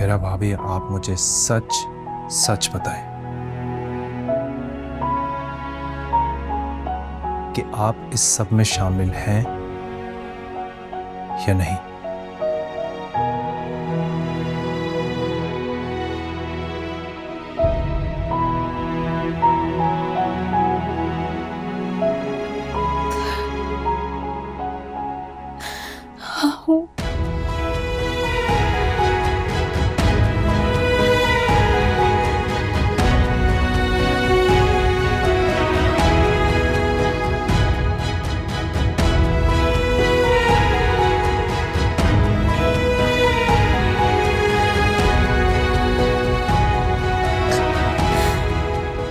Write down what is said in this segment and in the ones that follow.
मेरा भाभी, आप मुझे सच सच बताएं कि आप इस सब में शामिल हैं या नहीं। हाँ हूँ।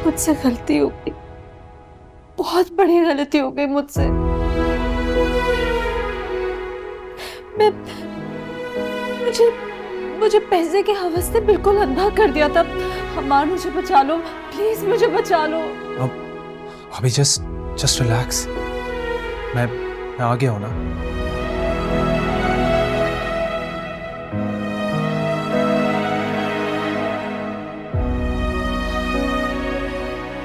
मुझसे गलती हो गई, बहुत बड़ी गलती हो गई मुझसे। मैं मुझे मुझे पैसे के हवस ने बिल्कुल अंधा कर दिया था। अम्मा मुझे बचा लो, प्लीज मुझे बचा लो। अब भाभी जस्ट रिलैक्स। मैं आ गया हूं ना।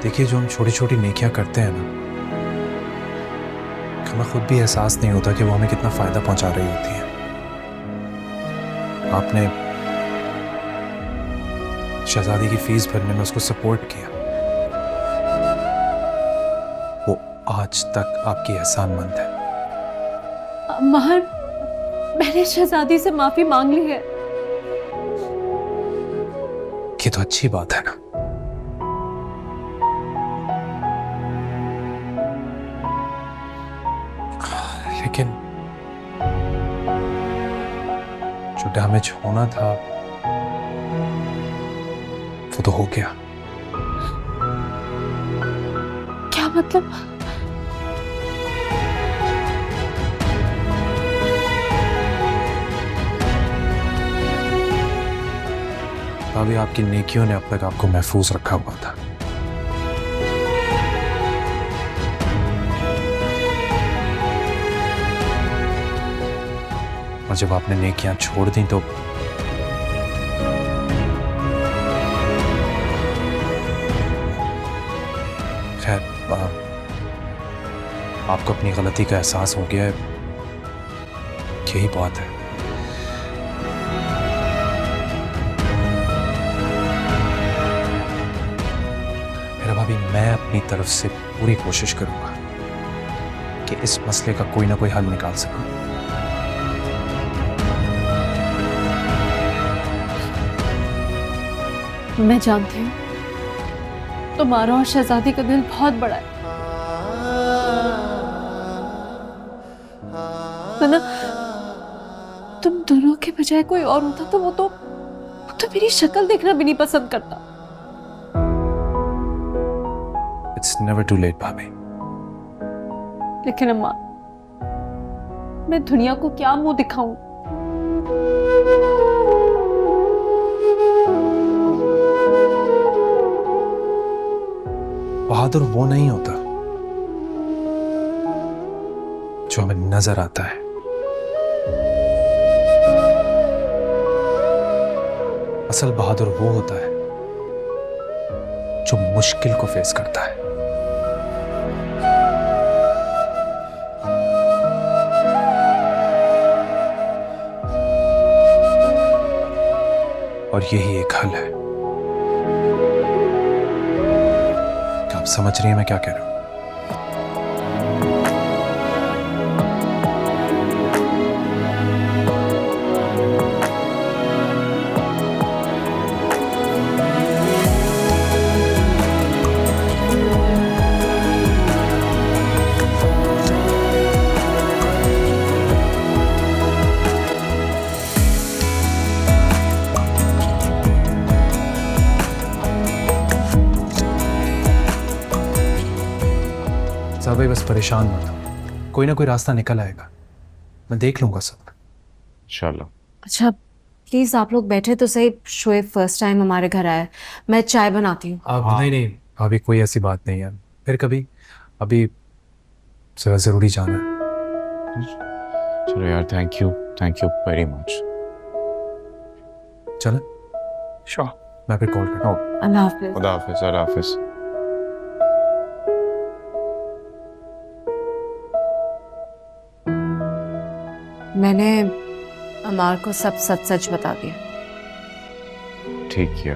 देखिए, जो हम छोटी छोटी नेकियां करते हैं ना, हमें खुद भी एहसास नहीं होता कि वो हमें कितना फायदा पहुंचा रही होती है। आपने शहजादी की फीस भरने में उसको सपोर्ट किया, वो आज तक आपकी एहसानमंद है। महर, मैंने शहजादी से माफी मांग ली है। ये तो अच्छी बात है ना। लेकिन जो डैमेज होना था वो तो हो गया। क्या मतलब? अभी आपकी नेकियों ने अब तक आपको महफूज रखा हुआ था। और जब आपने नेकियां छोड़ दी तो खैर, आपको अपनी गलती का एहसास हो गया है, यही बात है। मेरा भाभी, मैं अपनी तरफ से पूरी कोशिश करूंगा कि इस मसले का कोई ना कोई हल निकाल सकूं। मैं जानती हूँ तुम्हारा और शहजादी का दिल बहुत बड़ा है ना। तुम दोनों के बजाय कोई और होता तो वो तो मेरी शक्ल देखना भी नहीं पसंद करता। इट्स नेवर टू लेट भाभी। लेकिन अम्मा, मैं दुनिया को क्या मुंह दिखाऊं? बहादुर वो नहीं होता जो हमें नजर आता है। असल बहादुर वो होता है जो मुश्किल को फेस करता है। और यही एक हल है। क्या आप समझ रही हैं मैं क्या कह रहा हूं? साहब भाई, बस परेशान मत हो, कोई ना कोई रास्ता निकल आएगा, मैं देख लूंगा सब। इंशाल्लाह। अच्छा प्लीज आप लोग बैठे तो सही। शोएब फर्स्ट टाइम हमारे घर आया है, मैं चाय बनाती हूँ। अब नहीं, अभी कोई ऐसी बात नहीं है, फिर कभी, अभी जरा जरूरी जाना है। चलो यार, थैंक यू वेरी मच। चलें। श्योर। मैं फिर कॉल करता हूँ। अल्लाह हाफिज। खुदा हाफिज। अल्लाह हाफिज। मैंने अमार को सब सच सच बता दिया। ठीक किया।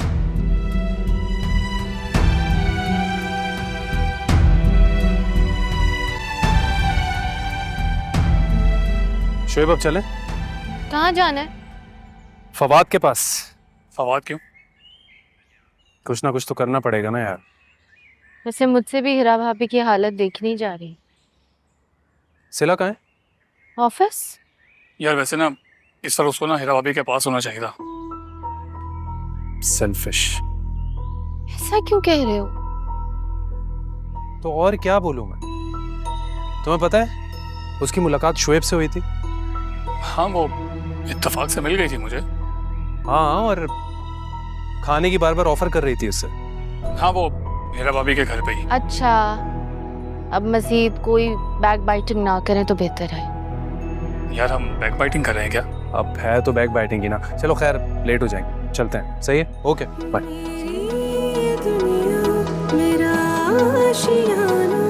शोएब अब चले? कहाँ जाना है? फवाद के पास। फवाद क्यों? कुछ ना कुछ तो करना पड़ेगा ना यार। वैसे मुझसे भी हिरा भाभी की हालत देखनी जा रही। सिला कहाँ है? ऑफिस? यार वैसे ना इस बार उसको ना हीरा भाभी के पास होना चाहिए था। सेल्फिश। ऐसा क्यों कह रहे हो? तो और क्या बोलूं मैं? तुम्हें पता है उसकी मुलाकात शोएब से हुई थी। हाँ वो इत्तेफाक से मिल गई थी मुझे। हाँ, और खाने की बार बार ऑफर कर रही थी उससे। हाँ वो हीरा भाभी के घर पे ही। अच्छा, अब मजीद कोई बैक बाइटिंग ना करें तो बेहतर है। यार हम बैक बाइटिंग कर रहे हैं क्या? अब है तो बैक बैटिंग ही ना। चलो खैर, लेट हो जाएंगे, चलते हैं। सही है? Okay bye. मेरा आशियाना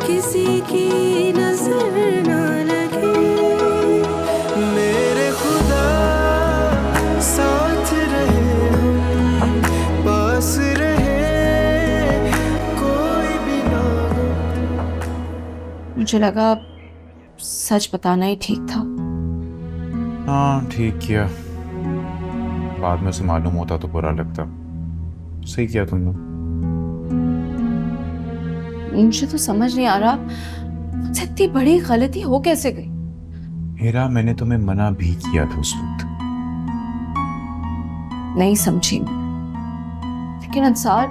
किसी की नजर ना लगे, मेरे खुदा साथ रहे, पास रहे, कोई भी ना हो। मुझे लगा सच बताना ही ठीक था। हाँ ठीक किया। बाद में से मालूम होता तो बुरा लगता। सही किया तुमने। मुझे तो समझ नहीं आ रहा मुझसे इतनी बड़ी गलती हो कैसे गई। हीरा, मैंने तुम्हें मना भी किया था उस वक्त। नहीं समझी मैं। लेकिन अंसार,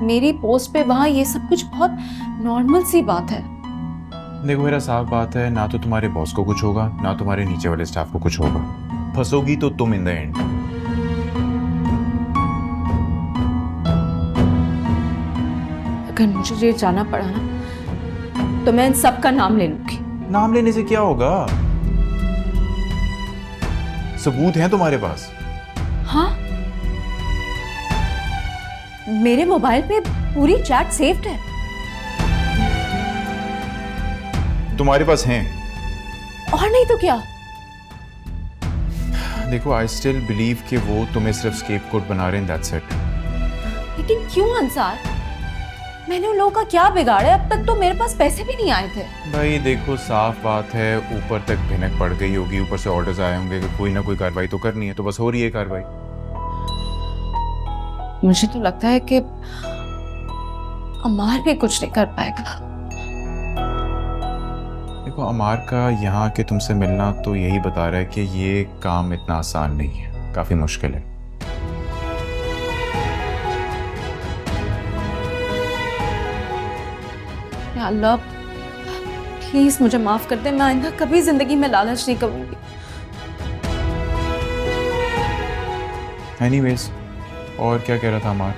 मेरी पोस्ट पे वहां ये सब कुछ बहुत नॉर्मल सी बात है। देखो मेरा साफ बात है, ना तो तुम्हारे बॉस को कुछ होगा, ना तुम्हारे नीचे वाले स्टाफ को कुछ होगा। फंसोगी तो तुम इन द एंड। अगर मुझे ये जाना पड़ा ना तो मैं इन सब का नाम ले लूंगी। नाम लेने से क्या होगा? सबूत हैं तुम्हारे पास। हाँ, मेरे मोबाइल पे पूरी चैट सेव्ड है। तुम्हारे पास हैं। और नहीं तो क्या। देखो, आई स्टिल बिलीव कि वो तुम्हें सिर्फ स्केपगोट बना रहे हैं, दैट्स इट। लेकिन क्यों अंसार? मैंने उन लोगों का क्या बिगाड़ा है? अब तक तो मेरे पास पैसे भी नहीं आए थे। भाई देखो, साफ बात है, ऊपर तक भिनक पड़ गई होगी, ऊपर से ऑर्डर्स आए होंगे कि कोई ना कोई कार्रवाई तो करनी है, तो बस हो रही है कार्रवाई। मुझे तो लगता है कि अमार भी कुछ नहीं कर पाएगा। देखो, अमार का यहाँ के तुमसे मिलना तो यही बता रहा है कि ये काम इतना आसान नहीं है, काफी मुश्किल है। या अल्लाह, प्लीज मुझे माफ कर दे। मैं आइंदा कभी जिंदगी में लालच नहीं करूंगी। एनीवेज, और क्या कह रहा था अमार?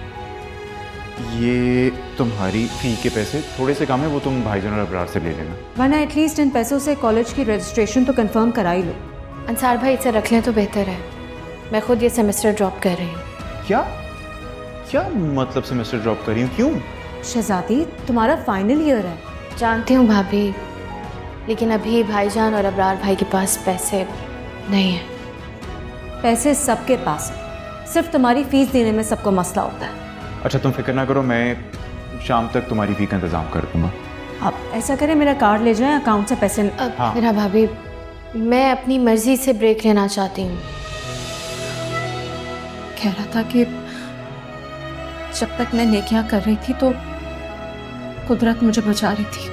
ये तुम्हारी फी के पैसे थोड़े से कम है, वो तुम भाईजान और अबरार से ले लेना। वरना एटलीस्ट इन पैसों से कॉलेज की रजिस्ट्रेशन तो कंफर्म करा ही लो। अंसार भाई, इसे रख लें तो बेहतर है। मैं खुद ये सेमेस्टर ड्रॉप कर रही हूँ। क्या क्या मतलब सेमेस्टर ड्रॉप कर रही हूँ? क्यों? शहजादी, तुम्हारा फाइनल ईयर है। जानती हूँ भाभी, लेकिन अभी भाईजान और अबरार भाई के पास पैसे नहीं है। पैसे सबके पास है, सिर्फ तुम्हारी फीस देने में सबको मसला होता है। अच्छा तुम फिक्र ना करो, मैं शाम तक तुम्हारी फी का इंतजाम कर दूंगा। आप ऐसा करें, मेरा कार्ड ले जाएं, अकाउंट से पैसे। हाँ। मेरा भाभी, मैं अपनी मर्जी से ब्रेक लेना चाहती हूँ। कह रहा था कि जब तक मैं नेकियां कर रही थी तो कुदरत मुझे बचा रही थी,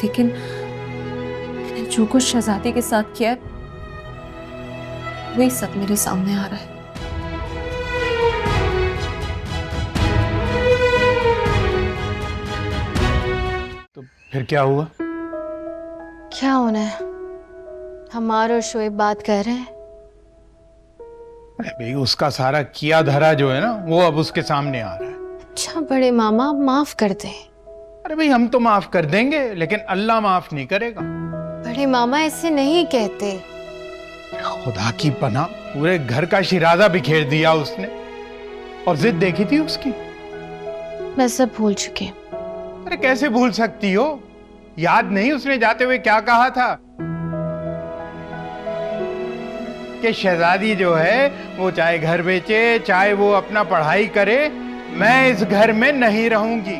लेकिन मैंने जो कुछ शहजादी के साथ किया वही सब मेरे सामने आ रहा है। तो फिर क्या हुआ? क्या होना है? हमार और शोएब बात कर रहे हैं। अरे भाई, उसका सारा किया धरा जो है ना, वो अब उसके सामने आ रहा है। अच्छा बड़े मामा, माफ कर दे। अरे भाई, हम तो माफ कर देंगे, लेकिन अल्लाह माफ नहीं करेगा। बड़े मामा ऐसे नहीं कहते। खुदा की पनाह, पूरे घर का शिराजा बिखेर दिया उसने। और जिद देखी थी उसकी। मैं सब भूल चुकी हूँ। अरे कैसे भूल सकती हो? याद नहीं उसने जाते हुए क्या कहा था कि शहजादी जो है वो चाहे घर बेचे चाहे वो अपना पढ़ाई करे, मैं इस घर में नहीं रहूंगी।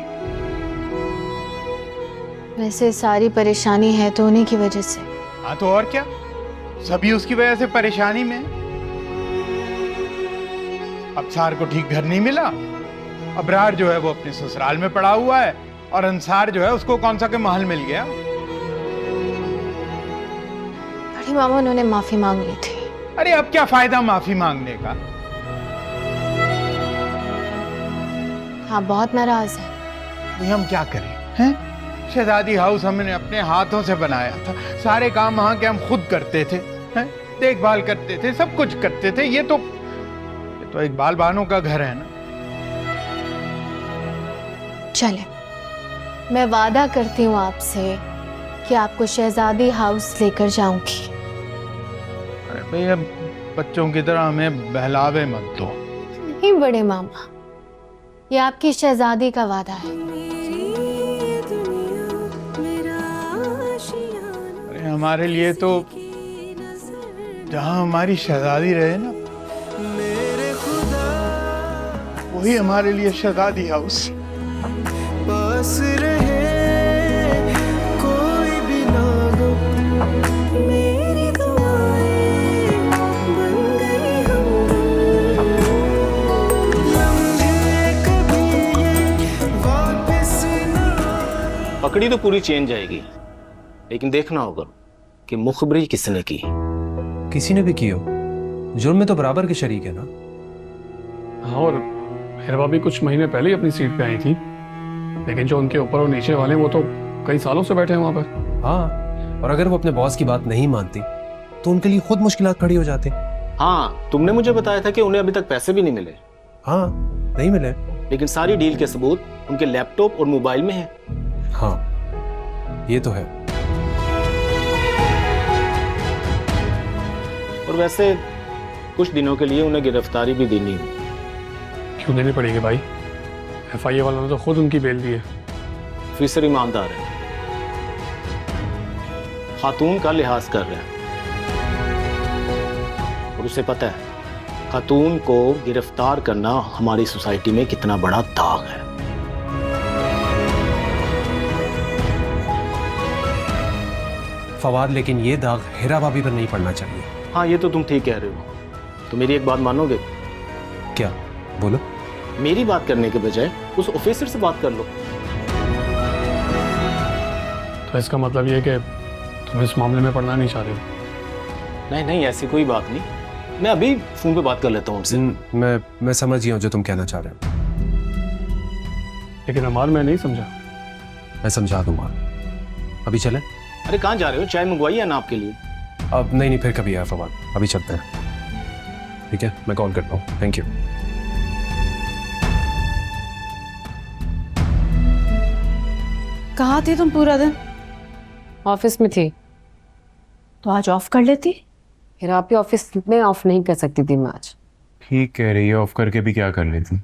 वैसे सारी परेशानी है तो उन्हीं की वजह से। हाँ तो और क्या, सभी उसकी वजह से परेशानी में है। अबसार को ठीक घर नहीं मिला, अबरार जो है वो अपने ससुराल में पड़ा हुआ है, और अंसार जो है उसको कौन सा के महल मिल गया। बड़ी मामा उन्होंने माफी मांग ली थी। अरे अब क्या फायदा माफी मांगने का? हाँ बहुत नाराज है। नहीं, हम क्या करें हैं? शहजादी हाउस हमने अपने हाथों से बनाया था, सारे काम वहां के हम खुद करते थे, हैं? देखभाल करते थे, सब कुछ करते थे। ये तो इकबाल बानो का घर है ना। चले, मैं वादा करती हूँ आपसे कि आपको शहजादी हाउस लेकर जाऊंगी। अरे भाई अब बच्चों की तरह हमें बहलावे मत दो। नहीं बड़े मामा, ये आपकी शहजादी का वादा है। अरे हमारे लिए तो जहां हमारी शहजादी रहे ना, वही हमारे लिए शहजादी हाउस। पास रहे कोई भी ना हो, मेरी दुआएं बन गई हमदम। लम्हे कभी ये वापस ना। पकड़ी तो पूरी चेन जाएगी, लेकिन देखना होगा कि मुखबरी किसने की। किसी ने भी की हो, जुर्म में तो बराबर के शरीक है ना। हाँ, और हिरा भाभी कुछ महीने पहले ही अपनी सीट पे आई थी, लेकिन जो उनके ऊपर और नीचे वाले वो तो कई सालों से बैठे हैं वहां पर। हाँ, और अगर वो अपने बॉस की बात नहीं मानती तो उनके लिए खुद मुश्किलात खड़ी हो जाती। हाँ, तुमने मुझे बताया था कि उन्हें अभी तक पैसे भी नहीं मिले। हाँ, नहीं मिले, लेकिन सारी डील के सबूत उनके लैपटॉप और मोबाइल में है। हाँ ये तो है। और वैसे कुछ दिनों के लिए उन्हें गिरफ्तारी भी देनी है। क्यों देनी पड़ेगी भाई? FIA वालों ने तो खुद उनकी बेल दी है। ऑफिसर ईमानदार है, खातून का लिहाज कर रहे हैं, और उसे पता है खातून को गिरफ्तार करना हमारी सोसाइटी में कितना बड़ा दाग है। फवाद, लेकिन ये दाग हिरा भाभी पर नहीं पड़ना चाहिए। हाँ, ये तो तुम ठीक कह रहे हो। तो मेरी एक बात मानोगे? क्या? बोलो। मेरी बात करने के बजाय उस ऑफिसर से बात कर लो। तो इसका मतलब ये है कि तुम इस मामले में पड़ना नहीं चाह रहे हो? नहीं नहीं, ऐसी कोई बात नहीं, मैं अभी फोन पे बात कर लेता हूँ उनसे। मैं समझ गया हूँ जो तुम कहना चाह रहे हो, लेकिन अमार मैं नहीं समझा। मैं समझा दूंगा। अभी चलें? अरे कहाँ जा रहे हो? चाय मंगवाई है ना आपके लिए? अब नहीं, फिर कभी आया फवाद, अभी चलते हैं। ठीक है, मैं कॉल करता हूँ। Thank you. कहाँ थी तुम पूरा दिन? ऑफिस में थी। तो आज ऑफ कर लेती। फिर आपके ऑफिस में ऑफ नहीं कर सकती थी मैं आज। ठीक कह रही है, ऑफ करके भी क्या कर लेती।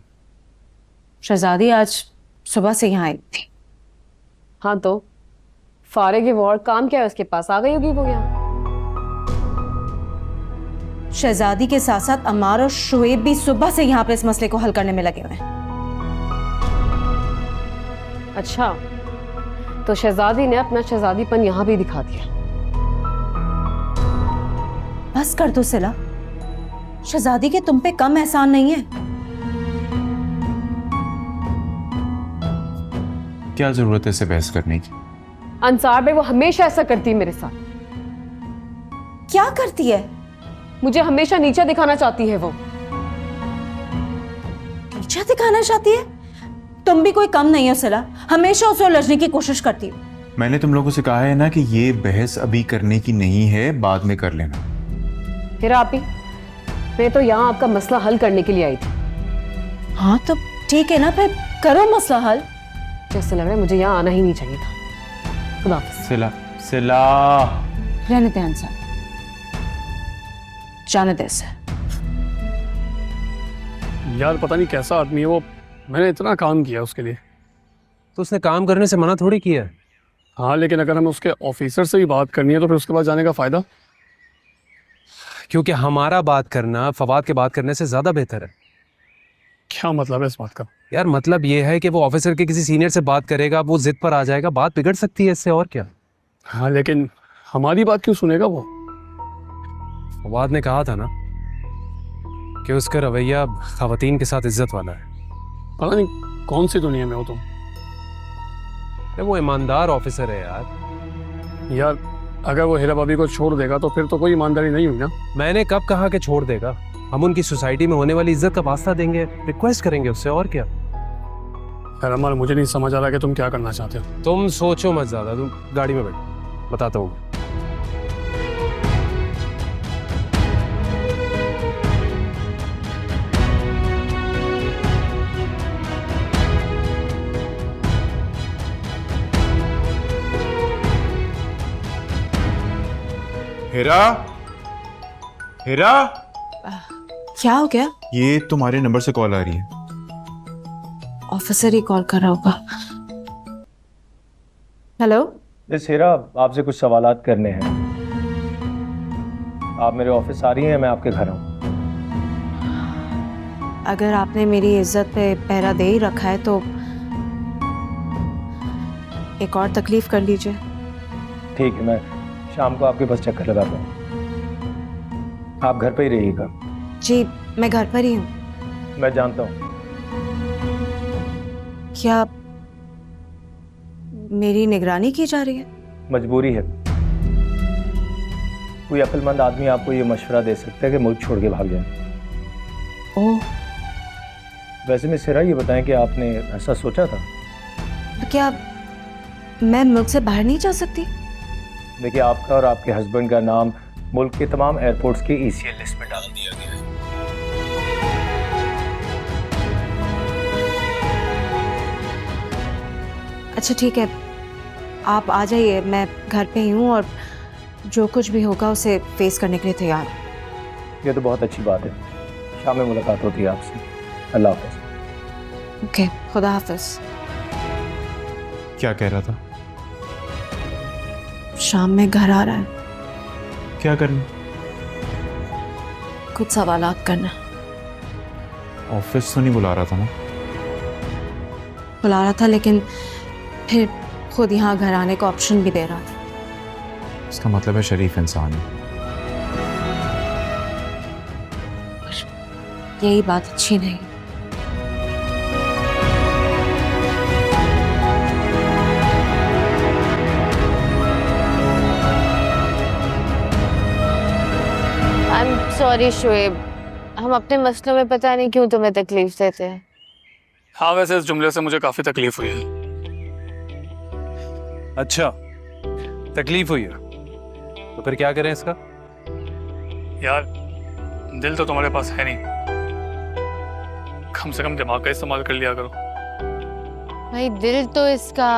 शहजादी आज सुबह से यहाँ आई थी। हाँ तो फारिग वार्ड काम क्या है उसके पास, आ गई होगी वो यहाँ। शहजादी के साथ साथ अमार और शुएब भी सुबह से यहाँ पे इस मसले को हल करने में लगे हुए हैं। अच्छा, तो शहजादी ने अपना शहजादीपन यहाँ भी दिखा दिया। बस कर दो सिला, शहजादी के तुम पे कम एहसान नहीं है। क्या जरूरत है इसे बहस करने की? अंसार भाई वो हमेशा ऐसा करती है मेरे साथ। क्या करती है? मुझे हमेशा नीचा दिखाना चाहती है वो। नीचा दिखाना चाहती है? तुम भी कोई कम नहीं हो सिला, हमेशा उसे उलझने की कोशिश करती हो। मैंने तुम लोगों से कहा है ना कि ये बहस अभी करने की नहीं है, बाद में कर लेना। फिर आप ही, मैं तो यहाँ आपका मसला हल करने के लिए आई थी। हाँ तो ठीक है ना, फिर करो मसला हल। जैसे लग रहा है मुझे यहाँ आना ही नहीं चाहिए था। खुदा हाफिज़। सिला सिला रहने दे अंसार, जाने दे इसे। यार पता नहीं कैसा आदमी है वो, मैंने इतना काम किया उसके लिए। तो उसने काम करने से मना थोड़ी किया है। हाँ लेकिन अगर हमें उसके ऑफिसर से ही बात करनी है तो फिर उसके पास जाने का फ़ायदा? क्योंकि हमारा बात करना फवाद के बात करने से ज़्यादा बेहतर है। क्या मतलब है इस बात का? यार मतलब ये है कि वो ऑफिसर के किसी सीनियर से बात करेगा, वो जिद पर आ जाएगा, बात बिगड़ सकती है इससे, और क्या। हाँ लेकिन हमारी बात क्यों सुनेगा वो? फवाद ने कहा था ना कि उसका रवैया खवातीन के साथ इज्जत वाला है। पता नहीं कौन सी दुनिया में हो तुम। अरे वो ईमानदार ऑफिसर है यार। यार अगर वो हीरा भाभी को छोड़ देगा तो फिर तो कोई ईमानदारी नहीं हुई ना। मैंने कब कहा कि छोड़ देगा? हम उनकी सोसाइटी में होने वाली इज्जत का वास्ता देंगे, रिक्वेस्ट करेंगे उससे, और क्या। यार अमर मुझे नहीं समझ आ रहा कि तुम क्या करना चाहते हो। तुम सोचो मत ज्यादा, तुम गाड़ी में बैठो, बताता हूँ। हीरा, हीरा, क्या हो गया? ये तुम्हारे नंबर से कॉल आ रही है। ऑफिसर ही कॉल कर रहा होगा। हेलो। मिस हीरा, आपसे कुछ सवालात करने हैं। आप मेरे ऑफिस आ रही हैं, मैं आपके घर हूँ। अगर आपने मेरी इज्जत पे पहरा दे ही रखा है तो एक और तकलीफ कर लीजिए। ठीक है, मैं शाम को आपके पास चक्कर लगाता हूँ। आप घर पे ही रहिएगा। जी मैं घर पर ही हूँ। मैं जानता हूँ। क्या मेरी निगरानी की जा रही है? मजबूरी है। कोई अक्लमंद आदमी आपको ये मशवरा दे सकता है कि मुल्क छोड़ के भाग जाए। ओह। वैसे मिस हीरा, ये बताएं कि आपने ऐसा सोचा था? तो क्या मैं मुल्क से बाहर नहीं जा सकती? देखिए, आपका और आपके हस्बैंड का नाम मुल्क के तमाम एयरपोर्ट्स की ECL लिस्ट में डाल दिया गया है। अच्छा ठीक है, आप आ जाइए, मैं घर पे ही हूँ और जो कुछ भी होगा उसे फेस करने के लिए तैयार हूँ। ये तो बहुत अच्छी बात है। शाम में मुलाकात होती है आपसे। अल्लाह हाफ़िज़। ओके, खुदा हाफिज। क्या कह रहा था? शाम में घर आ रहा है। क्या करना? कुछ सवालात करना। ऑफिस तो नहीं बुला रहा था ना? बुला रहा था लेकिन फिर खुद यहाँ घर आने का ऑप्शन भी दे रहा था। इसका मतलब है शरीफ इंसान है। यही बात अच्छी नहीं। सॉरी शोएब, हम अपने मसलों में पता नहीं क्यों तुम्हें तकलीफ देते हैं। हाँ वैसे इस जुमले से मुझे काफी तकलीफ हुई है। अच्छा, तकलीफ हुई है तो फिर क्या करें इसका? यार दिल तो तुम्हारे पास है नहीं, कम से कम दिमाग का इस्तेमाल कर लिया करो। भाई दिल तो इसका,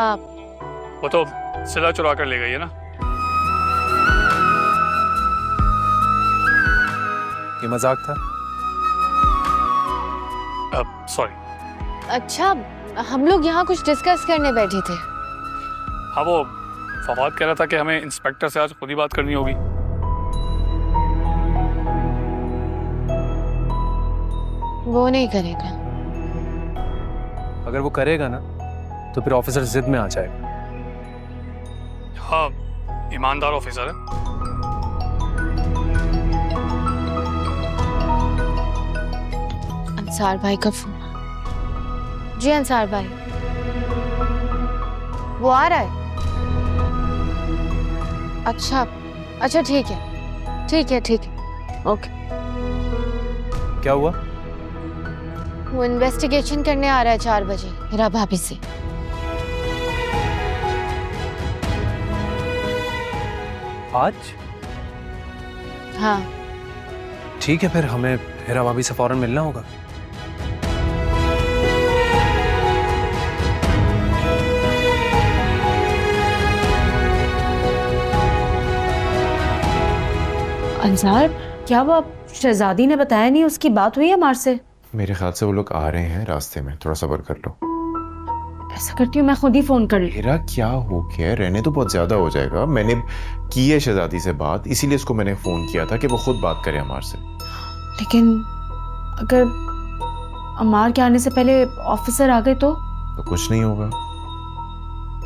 वो तो सिला चुरा कर ले गई है ना। ये मजाक था। सॉरी। अच्छा हम लोग यहाँ कुछ डिस्कस करने बैठे थे। हाँ वो फवाद कह रहा था कि हमें इंस्पेक्टर से आज खुद ही बात करनी होगी। वो नहीं करेगा। अगर वो करेगा ना तो फिर ऑफिसर जिद में आ जाएगा। हाँ ईमानदार ऑफिसर है। अंसार भाई का फोन। जी अंसार भाई, वो आ रहा है? अच्छा अच्छा ठीक है ठीक है ठीक है, ओके। क्या हुआ? वो इन्वेस्टिगेशन करने आ रहा है 4 बजे हीरा भाभी से। आज? हाँ ठीक है, फिर हमें हीरा भाभी से फौरन मिलना होगा। अंसार, क्या वो आप शहजादी ने बताया नहीं उसकी बात हुई है हमारे से? मेरे ख्याल से वो लोग आ रहे हैं रास्ते में, थोड़ा सब्र कर लो। ऐसा करती हूँ मैं खुद ही फोन कर लूँ। मेरा क्या हो गया, रहने तो बहुत ज्यादा हो जाएगा। मैंने की है शहजादी से बात, इसीलिए उसको मैंने फोन किया था कि वो खुद बात करे अमार से। लेकिन अगर अमार के आने से पहले ऑफिसर आ गए तो कुछ नहीं होगा।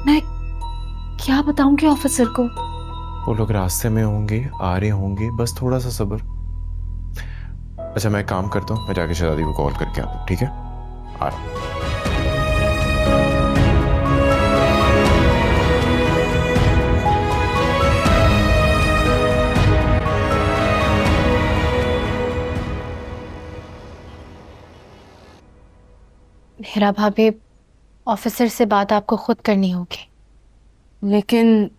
मैं क्या बताऊंगी ऑफिसर को? वो लोग रास्ते में होंगे, आ रहे होंगे, बस थोड़ा सा सब्र। अच्छा मैं एक काम करता हूँ, मैं जाके शहजादी को कॉल करके आता हूँ, ठीक है? आ रहा हूँ। हीरा भाभी, ऑफिसर से बात आपको खुद करनी होगी। लेकिन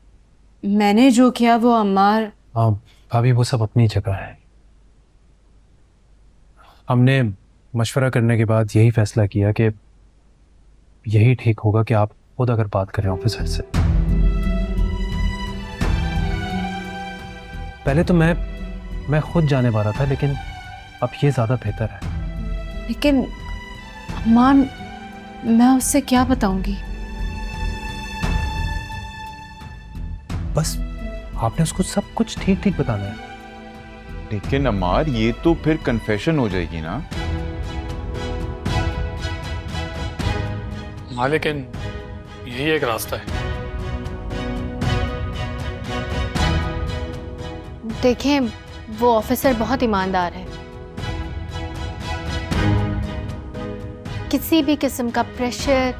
मैंने जो किया वो अम्मार। हाँ भाभी, वो सब अपनी जगह है। हमने मशवरा करने के बाद यही फैसला किया कि यही ठीक होगा कि आप खुद अगर बात करें ऑफिसर से। पहले तो मैं खुद जाने वाला था, लेकिन अब ये ज़्यादा बेहतर है। लेकिन अम्मार, मैं उससे क्या बताऊंगी? बस आपने उसको सब कुछ ठीक ठीक बताना है। लेकिन अमार, ये तो फिर कन्फेशन हो जाएगी ना। हाँ लेकिन यही एक रास्ता है। देखें, वो ऑफिसर बहुत ईमानदार है। किसी भी किस्म का प्रेशर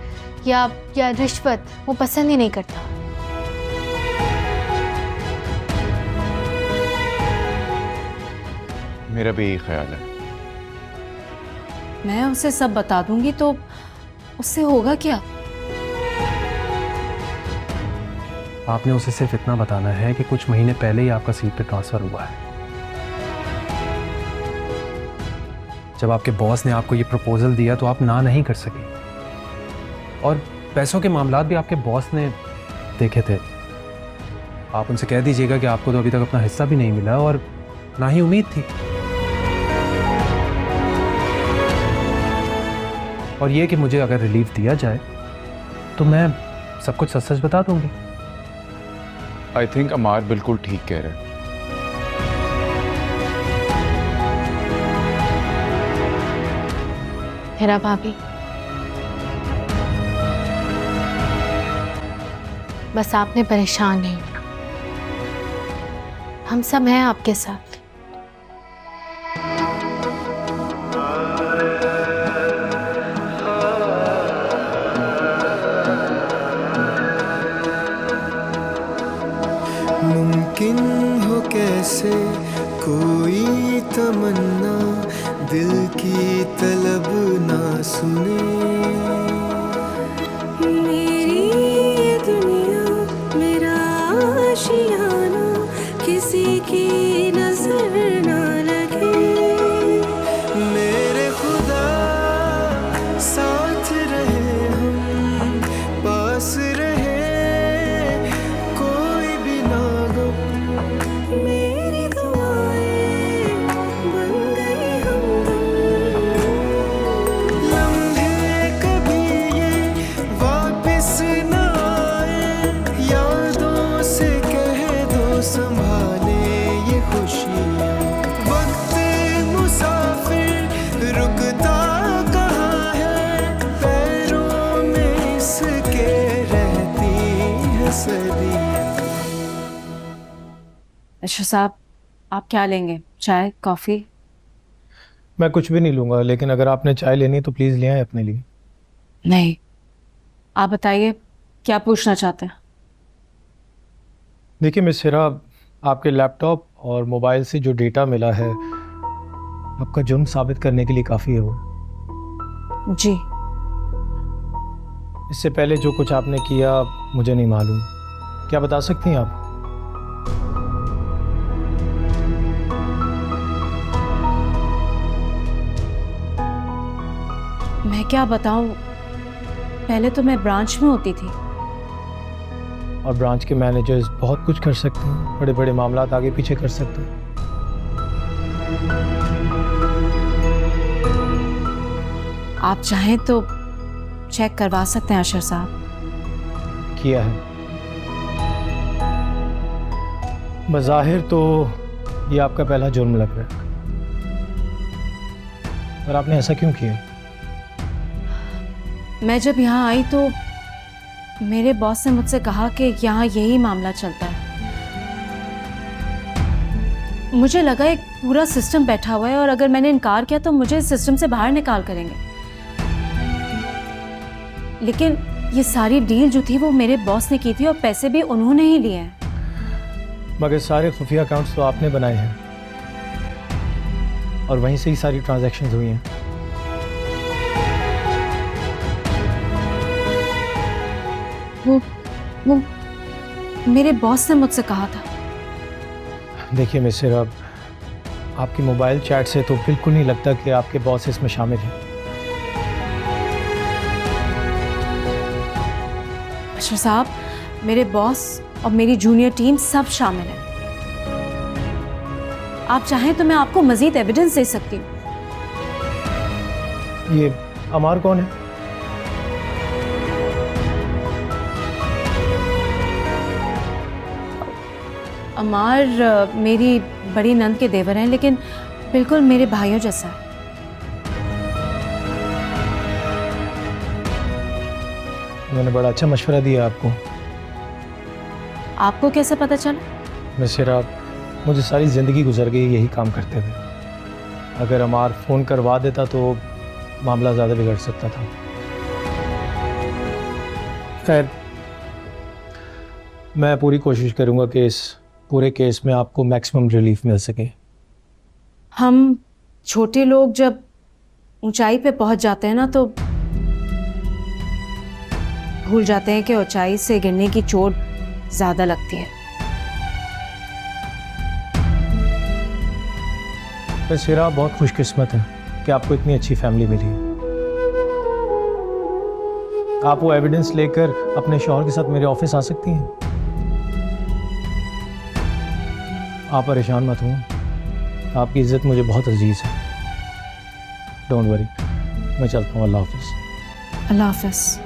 या रिश्वत वो पसंद ही नहीं करता। मेरा भी यही ख्याल है। मैं उसे सब बता दूंगी तो उससे होगा क्या? आपने उसे सिर्फ इतना बताना है कि कुछ महीने पहले ही आपका सीट पे ट्रांसफर हुआ है। जब आपके बॉस ने आपको ये प्रपोजल दिया तो आप ना नहीं कर सके, और पैसों के मामलात भी आपके बॉस ने देखे थे। आप उनसे कह दीजिएगा कि आपको तो अभी तक अपना हिस्सा भी नहीं मिला और ना ही उम्मीद थी। और ये कि मुझे अगर रिलीफ दिया जाए तो मैं सब कुछ सच सच बता दूंगी। आई थिंक अमार बिल्कुल ठीक कह रहे हैं। हीरा भाभी, बस आपने परेशान नहीं होना, हम सब हैं आपके साथ। मुमकिन हो कैसे कोई तमन्ना दिल की तलब ना सुने। मेरी ये दुनिया मेरा आशियाना किसी की नजर ना लगे। मेरे खुदा साथ रहे, हम पास रहे, कोई भी ना गम। मेरी दुआएं बन गई हमदम। लम्हे कभी ये वापस ना आए, यादों से कह दो संभाले ये खुशियाँ। वक्त मुसाफिर रुकता कहाँ है, पैरों में इसके रहती है सदियाँ। अशर साहब, आप क्या लेंगे? चाय, कॉफ़ी? मैं कुछ भी नहीं लूँगा, लेकिन अगर आपने चाय लेनी है तो प्लीज़ ले आए अपने लिए। नहीं, आप बताइए क्या पूछना चाहते हैं? देखिए मिस हिरा, आपके लैपटॉप और मोबाइल से जो डेटा मिला है आपका जुर्म साबित करने के लिए काफ़ी है वो। जी। इससे पहले जो कुछ आपने किया मुझे नहीं मालूम, क्या बता सकती हैं आप? मैं क्या बताऊं, पहले तो मैं ब्रांच में होती थी। और ब्रांच के मैनेजर्स बहुत कुछ कर सकते हैं, बड़े बड़े मामलात आगे पीछे कर सकते हैं। आप चाहें तो चेक करवा सकते हैं अशर साहब। किया है। बज़ाहिर तो ये आपका पहला जुर्म लग रहा है, पर आपने ऐसा क्यों किया? मैं जब यहाँ आई तो मेरे बॉस ने मुझसे कहा कि यहाँ यही मामला चलता है। मुझे लगा एक पूरा सिस्टम बैठा हुआ है और अगर मैंने इनकार किया तो मुझे इस सिस्टम से बाहर निकाल करेंगे। लेकिन ये सारी डील जो थी वो मेरे बॉस ने की थी और पैसे भी उन्होंने ही लिए हैं। मगर सारे खुफिया अकाउंट्स तो आपने बनाए हैं और वहीं से ही सारी ट्रांजैक्शंस हुई हैं। वो मेरे बॉस ने मुझसे कहा था। देखिए मिस्टर, अब आपकी मोबाइल चैट से तो बिल्कुल नहीं लगता कि आपके बॉस इसमें शामिल हैं। अशर साहब, मेरे बॉस और मेरी जूनियर टीम सब शामिल है। आप चाहें तो मैं आपको मजीद एविडेंस दे सकती हूँ। ये अमार कौन है? अमार मेरी बड़ी नंद के देवर हैं, लेकिन बिल्कुल मेरे भाइयों जैसा है। मैंने बड़ा अच्छा मशवरा दिया आपको। आपको कैसे पता चला? मिस्टर, आप मुझे सारी ज़िंदगी गुजर गई यही काम करते हुए। अगर अमार फ़ोन करवा देता तो मामला ज़्यादा बिगड़ सकता था। खैर, मैं पूरी कोशिश करूँगा कि इस पूरे केस में आपको मैक्सिमम रिलीफ मिल सके। हम छोटे लोग जब ऊंचाई पे पहुंच जाते हैं ना तो भूल जाते हैं कि ऊंचाई से गिरने की चोट ज्यादा लगती है। वैसे आप बहुत खुशकिस्मत हैं कि आपको इतनी अच्छी फैमिली मिली है। आप वो एविडेंस लेकर अपने शौहर के साथ मेरे ऑफिस आ सकती हैं। आप परेशान मत हो, आपकी इज्जत मुझे बहुत अजीज है। डोंट वरी, मैं चलता हूँ। अल्लाह हाफिज। अल्लाह हाफिज।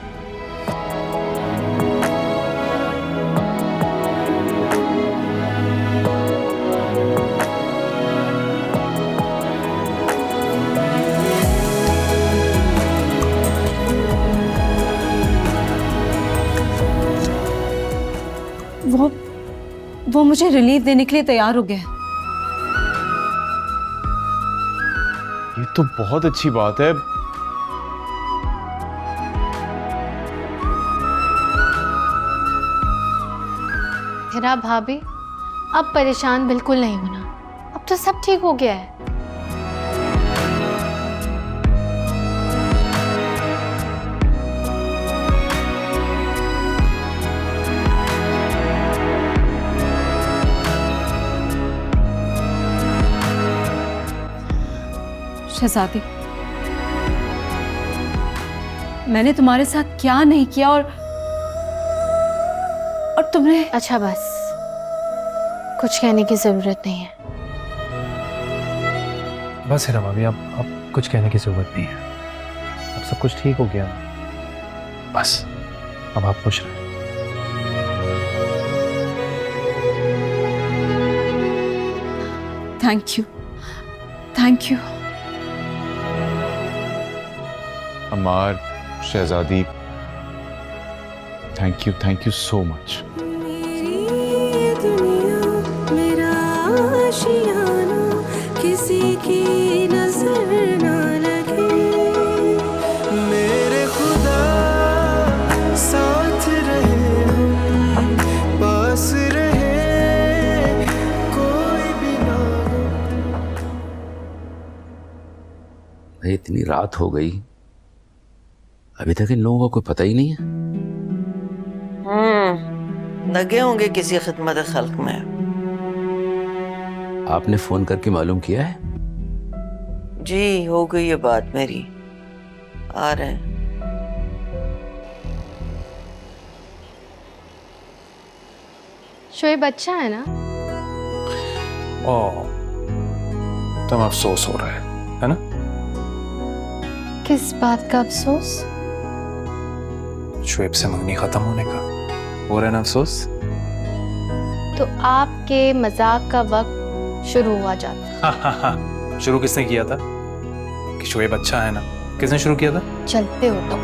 वो मुझे रिलीफ देने के लिए तैयार हो गया। ये तो बहुत अच्छी बात है। हिरा भाभी, अब परेशान बिल्कुल नहीं होना। अब तो सब ठीक हो गया है। शहजादी, मैंने तुम्हारे साथ क्या नहीं किया और तुमने। अच्छा बस, कुछ कहने की जरूरत नहीं है। बस हिरा भाभी, अब कुछ कहने की जरूरत नहीं है। अब सब कुछ ठीक हो गया। बस अब आप खुश रहें। Thank you, thank you. Amar, शहजादी, थैंक यू सो मच। किसी की नजर ना लगे, मेरे खुदा साथ रहे, पास रहे, कोई भी ना हो। भाई इतनी रात हो गई, अभी तक इन लोगों का कोई पता ही नहीं है। लगे होंगे किसी खिदमत खल्क में। आपने फोन करके मालूम किया है? जी, हो गई ये बात मेरी। आ रहे हैं। शोएब अच्छा है ना? ओह, तुम अफसोस हो रहा है ना? किस बात का अफसोस? शुएब से मंगनी खत्म होने का। हो रहा है ना अफसोस? तो आपके मजाक का वक्त शुरू हुआ जाता। हाँ। शुरू किसने किया था? कि शुएब अच्छा है ना? किसने शुरू किया था? चलते हो तो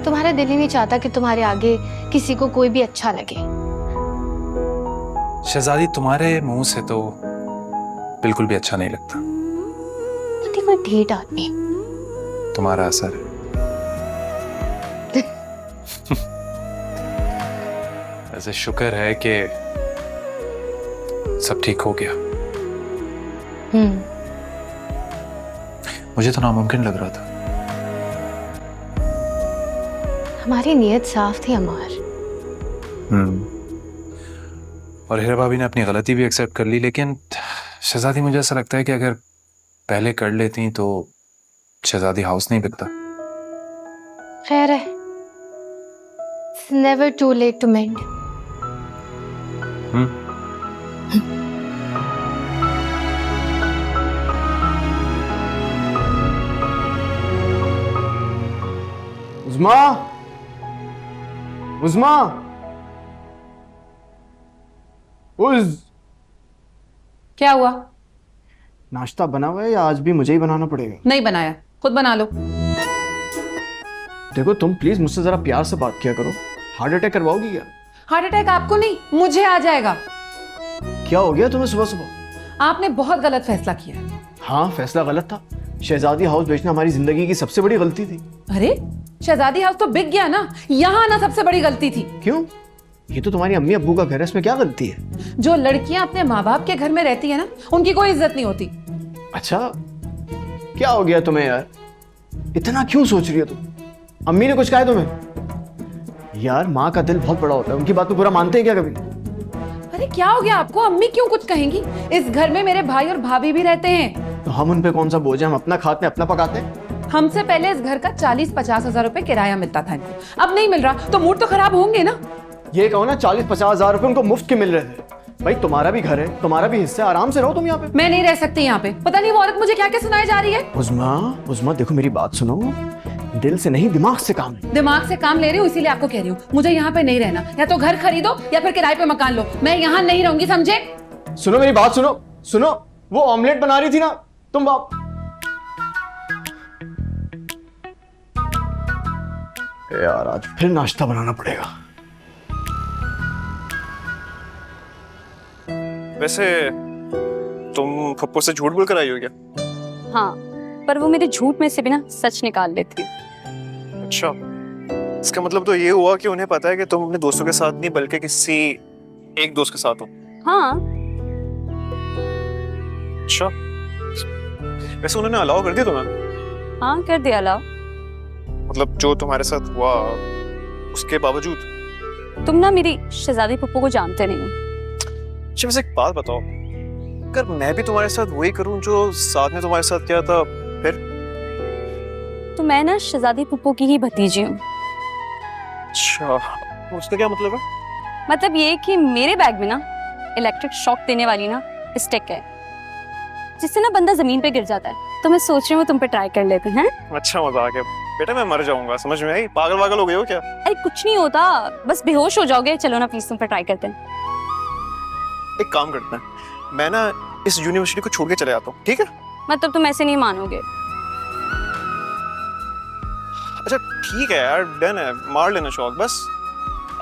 तुम्हारा दिल ही नहीं चाहता कि तुम्हारे आगे किसी को कोई भी अच्छा लगे। शहजादी तुम्हारे मुंह से तो बिल्कुल भी अच्छा नहीं लगता। तो कोई ढीठ आदमी। तुम्हारा असर है। ऐसे शुक्र है कि सब ठीक हो गया। मुझे तो नामुमकिन लग रहा था। हमारी नीयत साफ थी अमार। और हिरा भाभी ने अपनी गलती भी एक्सेप्ट कर ली, लेकिन शहजादी मुझे ऐसा लगता है कि अगर पहले कर लेती तो शहजादी हाउस नहीं बिकता। खैर है, It's never too late to mend. उज़्मा, उज़्मा, उज़। क्या हुआ? नाश्ता बना हुआ है या आज भी मुझे ही बनाना पड़ेगा? नहीं बनाया, खुद बना लो। देखो तुम प्लीज मुझसे जरा प्यार से बात किया करो। हार्ट अटैक करवाओगी क्या? हार्ट अटैक आपको नहीं, मुझे आ जाएगा। क्या हो गया तुम्हें सुबह सुबह? आपने बहुत गलत फैसला किया है। हाँ, फैसला गलत था। शहजादी हाउस बेचना हमारी जिंदगी की सबसे बड़ी गलती थी। अरे शहजादी हाउस तो बिक गया ना, यहाँ आना सबसे बड़ी गलती थी। क्यों? ये तो तुम्हारी अम्मी अब्बू का घर है, इसमें क्या गलती है? जो लड़कियां अपने माँ बाप के घर में रहती है ना, उनकी कोई इज्जत नहीं होती। अच्छा, क्या हो गया तुम्हें यार? इतना क्यों सोच रही हो तुम? अम्मी ने कुछ कहा है तुम्हें? यार माँ का दिल बहुत बड़ा होता है, उनकी बात को पूरा मानते हैं क्या कभी? अरे क्या हो गया आपको? अम्मी क्यों कुछ कहेंगी? इस घर में मेरे भाई और भाभी भी रहते हैं। तो हम उन पे कौन सा बोझ है? हम अपना खाते हैं, अपना पकाते हैं। हमसे पहले इस घर का 40-50 हजार रुपए किराया मिलता था इनको, अब नहीं मिल रहा तो मूड तो खराब होंगे ना। ये कहो ना 40-50 हजार रुपए उनको मुफ्त के मिल रहे थे। भाई तुम्हारा भी घर है, तुम्हारा भी हिस्सा, आराम से रहो तुम यहाँ पे। मैं नहीं रह सकती यहाँ पे, पता नहीं वो औरत मुझे क्या क्या सुनाई जा रही है। उज़्मा देखो मेरी बात सुनो, दिल से नहीं दिमाग से काम लो। दिमाग से काम ले रही हूँ इसीलिए आपको कह रही हूँ, मुझे यहाँ पे नहीं रहना। या तो घर खरीदो या फिर किराए पे मकान लो, मैं यहाँ नहीं रहूंगी, समझे? सुनो मेरी बात सुनो, वो ऑमलेट बना रही थी ना तुम बाप। यार आज फिर नाश्ता बनाना पड़ेगा। वैसे तुम पप्पू से झूठ बोल कर आई हो क्या? हाँ, पर वो मेरे झूठ में से भी ना सच निकाल लेती है। अच्छा, इसका मतलब तो ये हुआ कि उन्हें पता है कि तुम अपने दोस्तों के साथ नहीं बल्कि किसी एक दोस्त के साथ हो। हाँ। अच्छा, वैसे उन्होंने अलाउ कर दिया तुम्हें? हाँ कर दिया अलाउ। मतलब जो तुम्हारे साथ हुआ उसके बावजूद? तुम ना मेरी शहजादी पप्पू को जानते नहीं हो। अच्छा वैसे एक बात बताओ, अगर मैं भी तुम्हारे साथ वही करूं जो साथ में तुम्हारे साथ किया था फिर? तो मैं ना शहजादी पप्पू की ही भतीजी हूँ। अच्छा, उसका क्या मतलब है? मतलब ये कि मेरे बैग में ना इलेक्ट्रिक शॉक देने वाली ना स्टिक है, जिससे ना बंदा जमीन पे गिर जाता है। तो मैं सोच रही हूँ तुम पे ट्राई कर लेते हैं। अच्छा मजाक है बेटा, मैं मर जाऊंगा, समझ में आई? पागल वागल हो गए हो क्या? अरे कुछ नहीं होता, बस बेहोश हो जाओगे। चलो ना प्लीज तुम पे ट्राई करते हैं। एक काम करते हैं, मैं ना इस यूनिवर्सिटी को छोड़ के चले जाता हूँ, ठीक है? मतलब तुम ऐसे नहीं मानोगे। अच्छा ठीक है यार, डन है, मार लेना शौक बस।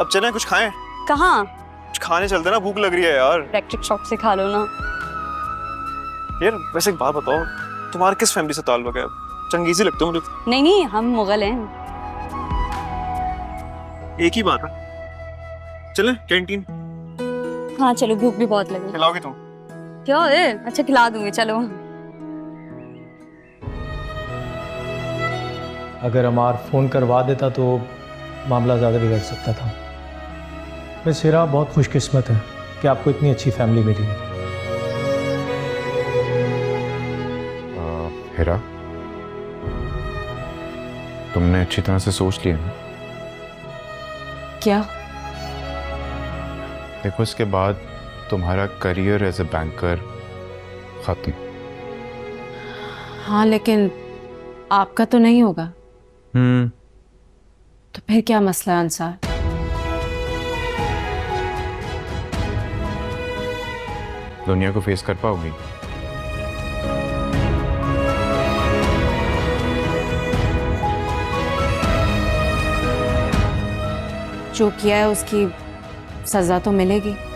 अब चलें कुछ खाएं? कहाँ? कुछ खाने चलते ना, भूख लग रही है यार। इलेक्ट्रिक शॉक से खा लो ना। यार वैसे एक बात बताओ, तुम्हारा किस फैमिली से ताल्लुक है? चंगेजी लगते हो मुझे। नहीं, हम मुगल हैं। एक ही बात है, चलें कैंटीन? हाँ चलो, भूख भी बहुत लगी। खिलाओगे तुम? क्या है? अच्छा खिला दूंगी, चलो। अगर अमार फ़ोन करवा देता तो मामला ज़्यादा बिगड़ सकता था। वैसे हिरा बहुत खुशकिस्मत है कि आपको इतनी अच्छी फैमिली मिली है। हिरा, तुमने अच्छी तरह से सोच लिया ना? क्या? देखो इसके बाद तुम्हारा करियर एज ए बैंकर खत्म। हाँ लेकिन आपका तो नहीं होगा। हम्म। तो फिर क्या मसला है अंसार? दुनिया को फेस कर पाओगी? जो किया है उसकी सजा तो मिलेगी।